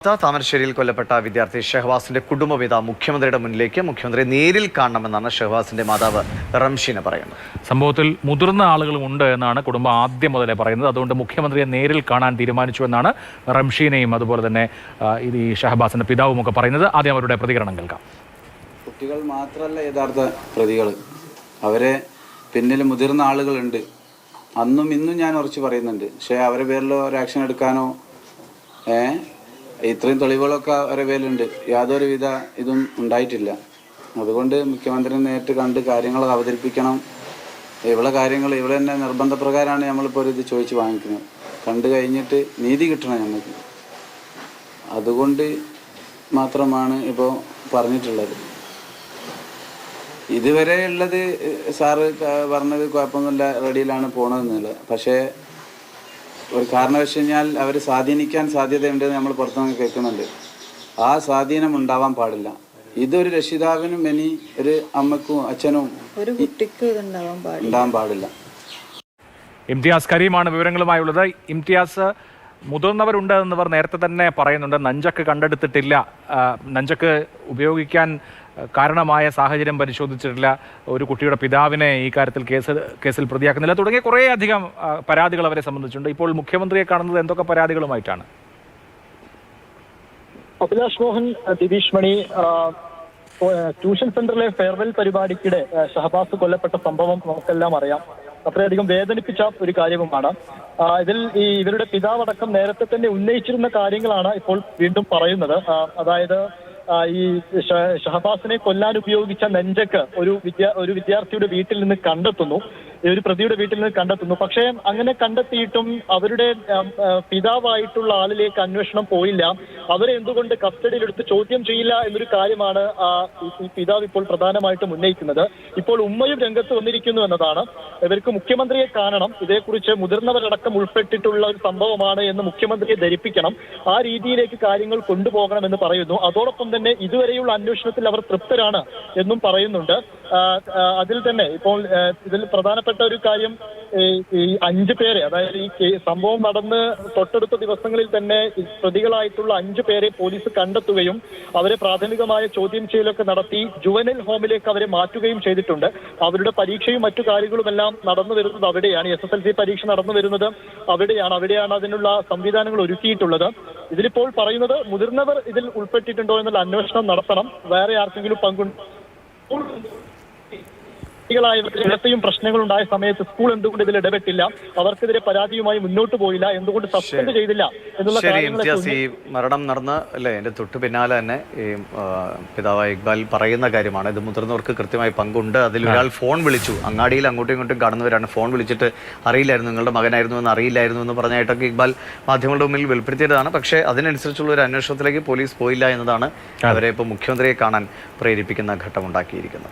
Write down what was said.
താമരശ്ശേരിയിൽ കൊല്ലപ്പെട്ട വിദ്യാർത്ഥി ഷഹവാസിന്റെ കുടുംബപിത മുഖ്യമന്ത്രിയുടെ മുന്നിലേക്ക് മുഖ്യമന്ത്രി നേരിൽ കാണണമെന്നാണ് ഷഹവാസിന്റെ മാതാവ് റംഷീന പറയുന്നത്. സംഭവത്തിൽ മുതിർന്ന ആളുകളും ഉണ്ട് എന്നാണ് കുടുംബം ആദ്യം മുതലേ പറയുന്നത്. അതുകൊണ്ട് മുഖ്യമന്ത്രിയെ നേരിൽ കാണാൻ തീരുമാനിച്ചു എന്നാണ് റംഷീനയും അതുപോലെ തന്നെ ഈ ഷഹബാസിന്റെ പിതാവും ഒക്കെ പറയുന്നത്. ആദ്യം അവരുടെ പ്രതികരണം കേൾക്കാം. കുട്ടികൾ മാത്രമല്ല യഥാർത്ഥ പ്രതികൾ, അവരെ പിന്നിൽ മുതിർന്ന ആളുകളുണ്ട്. അന്നും ഇന്നും ഞാൻ ഉറച്ചു പറയുന്നുണ്ട്. പക്ഷേ അവരെ പേരിലോ ഒരു ആക്ഷൻ എടുക്കാനോ ഇത്രയും തെളിവുകളൊക്കെ അവരുടെ പേരിലുണ്ട്. യാതൊരുവിധ ഇതും ഉണ്ടായിട്ടില്ല. അതുകൊണ്ട് മുഖ്യമന്ത്രിയെ നേരിട്ട് കണ്ട് കാര്യങ്ങൾ അവതരിപ്പിക്കണം. ഇവിടെ കാര്യങ്ങൾ ഇവിടെ തന്നെ നിർബന്ധപ്രകാരമാണ് നമ്മളിപ്പോൾ ഒരു ഇത് ചോദിച്ച് വാങ്ങിക്കുന്നത്. കണ്ടു കഴിഞ്ഞിട്ട് നീതി കിട്ടണം ഞങ്ങൾക്ക്. അതുകൊണ്ട് മാത്രമാണ് ഇപ്പോൾ പറഞ്ഞിട്ടുള്ളത്. ഇതുവരെ ഉള്ളത് സാറ് പറഞ്ഞത് കുഴപ്പമൊന്നുമില്ല, റെഡിയിലാണ് പോകണമെന്നുള്ളത്. പക്ഷേ ഒരു കാരണവശാൽ അവർ സ്വാധീനിക്കാൻ സാധ്യതയുണ്ടെന്ന് നമ്മൾ പുറത്തുനിന്ന് കേൾക്കുന്നുണ്ട്. ആ സ്വാധീനം ഉണ്ടാവാൻ പാടില്ല. ഇതൊരു രക്ഷിതാവിനും ഇനി ഒരു അമ്മക്കും അച്ഛനും ഒരു കുട്ടിക്ക് ഉണ്ടാവാൻ പാടില്ല. ഇംതിയാസ് കരീമാണ് വിവരങ്ങളുമായുള്ളത്. ഇംതിയാസ്, മുതിർന്നവരുണ്ട് എന്നവർ നേരത്തെ തന്നെ പറയുന്നുണ്ട്. നഞ്ചക്ക് കണ്ടെടുത്തിട്ടില്ല, നഞ്ചക്ക് ഉപയോഗിക്കാൻ കാരണമായ സാഹചര്യം പരിശോധിച്ചിട്ടില്ല, ഒരു കുട്ടിയുടെ പിതാവിനെ ഈ കാര്യത്തിൽ കേസിൽ പ്രതിയാക്കുന്നില്ല തുടങ്ങിയ കുറേ അധികം പരാതികൾ അവരെ സംബന്ധിച്ചുണ്ട്. ഇപ്പോൾ മുഖ്യമന്ത്രിയെ കാണുന്നത് എന്തൊക്കെ പരാതികളുമായിട്ടാണ്? അഭിലാഷ് മോഹൻ, ദിനീഷ് മണി, ട്യൂഷൻ സെന്ററിലെ ഫെയർവെൽ പരിപാടിക്കിടെ ഷഹബാസ് കൊല്ലപ്പെട്ട സംഭവം നമുക്കെല്ലാം അറിയാം. അത്രയധികം വേദനിപ്പിച്ച ഒരു കാര്യവുമാണ്. ഇതിൽ ഇവരുടെ പിതാവടക്കം നേരത്തെ തന്നെ ഉന്നയിച്ചിരുന്ന കാര്യങ്ങളാണ് ഇപ്പോൾ വീണ്ടും പറയുന്നത്. അതായത് ഈ ഷഹബാസിനെ കൊല്ലാൻ ഉപയോഗിച്ച നെഞ്ചക്ക് ഒരു വിദ്യാർത്ഥിയുടെ വീട്ടിൽ നിന്ന് കണ്ടെത്തുന്നു, ഒരു പ്രതിയുടെ വീട്ടിൽ നിന്ന് കണ്ടെത്തുന്നു. പക്ഷേ അങ്ങനെ കണ്ടെത്തിയിട്ടും അവരുടെ പിതാവായിട്ടുള്ള ആളിലേക്ക് അന്വേഷണം പോയില്ല. അവരെ എന്തുകൊണ്ട് കസ്റ്റഡിയിലെടുത്ത് ചോദ്യം ചെയ്യില്ല എന്നൊരു കാര്യമാണ് ഈ പിതാവ് ഇപ്പോൾ പ്രധാനമായിട്ടും ഉന്നയിക്കുന്നത്. ഇപ്പോൾ ഉമ്മയും രംഗത്ത് വന്നിരിക്കുന്നു എന്നതാണ്. ഇവർക്ക് മുഖ്യമന്ത്രിയെ കാണണം, ഇതേക്കുറിച്ച് മുതിർന്നവരടക്കം ഉൾപ്പെട്ടിട്ടുള്ള ഒരു സംഭവമാണ് എന്ന് മുഖ്യമന്ത്രിയെ ധരിപ്പിക്കണം, ആ രീതിയിലേക്ക് കാര്യങ്ങൾ കൊണ്ടുപോകണം എന്ന് പറയുന്നു. അതോടൊപ്പം തന്നെ ഇതുവരെയുള്ള അന്വേഷണത്തിൽ അവർ തൃപ്തരാണ് എന്നും പറയുന്നുണ്ട്. അതിൽ തന്നെ ഇപ്പോൾ ഇതിൽ പ്രധാനപ്പെട്ട ഒരു കാര്യം, ഈ 5 പേരെ, അതായത് ഈ സംഭവം നടന്ന് തൊട്ടടുത്ത ദിവസങ്ങളിൽ തന്നെ പ്രതികളായിട്ടുള്ള 5 പേരെ പോലീസ് കണ്ടെത്തുകയും അവരെ പ്രാഥമികമായ ചോദ്യം ചെയ്യലൊക്കെ നടത്തി ജുവനൈൽ ഹോമിലേക്ക് അവരെ മാറ്റുകയും ചെയ്തിട്ടുണ്ട്. അവരുടെ പരീക്ഷയും മറ്റു കാര്യങ്ങളുമെല്ലാം നടന്നു വരുന്നത് അവിടെയാണ്. SSLC പരീക്ഷ നടന്നു വരുന്നത് അവിടെയാണ് അതിനുള്ള സംവിധാനങ്ങൾ ഒരുക്കിയിട്ടുള്ളത്. ഇതിലിപ്പോൾ പറയുന്നത് മുതിർന്നവർ ഇതിൽ ഉൾപ്പെട്ടിട്ടുണ്ടോ എന്നുള്ള അന്വേഷണം നടത്തണം. വേറെ ആർക്കെങ്കിലും പങ്കുണ്ട് നേരത്തെയും പ്രശ്നങ്ങൾ ഉണ്ടായ സമയത്ത് സ്കൂൾ എന്തുകൊണ്ട് ഇതിൽ ഇടപെട്ടില്ല, അവർക്കെതിരെ പരാതിയുമായി മുന്നോട്ട് പോയില്ല, എന്തുകൊണ്ട് സസ്പെൻഡ് ചെയ്തില്ല എന്നുള്ള കാര്യങ്ങളൊക്കെ. ഈ മരണം നടന്ന് അല്ലേ, എന്റെ തൊട്ടു പിന്നാലെ തന്നെ ഈ പിതാവായ ഇക്ബാൽ പറയുന്ന കാര്യമാണ്. ഇത് മുതിർന്നവർക്ക് കൃത്യമായി പങ്കുണ്ട്. അതിൽ ഒരാൾ ഫോൺ വിളിച്ചു, അങ്ങാടിയിൽ അങ്ങോട്ടും ഇങ്ങോട്ടും കാണുന്നവരാണ്, ഫോൺ വിളിച്ചിട്ട് അറിയില്ലായിരുന്നു, നിങ്ങളുടെ മകനായിരുന്നു എന്ന് അറിയില്ലായിരുന്നു എന്ന് പറഞ്ഞായിട്ടൊക്കെ ഇക്ബാൽ മാധ്യമങ്ങളുടെ മുന്നിൽ വെളിപ്പെടുത്തിയതാണ്. പക്ഷേ അതിനനുസരിച്ചുള്ള ഒരു അന്വേഷണത്തിലേക്ക് പോലീസ് പോയില്ല എന്നതാണ് അവരെ ഇപ്പോൾ മുഖ്യമന്ത്രിയെ കാണാൻ പ്രേരിപ്പിക്കുന്ന ഘട്ടമുണ്ടാക്കിയിരിക്കുന്നത്.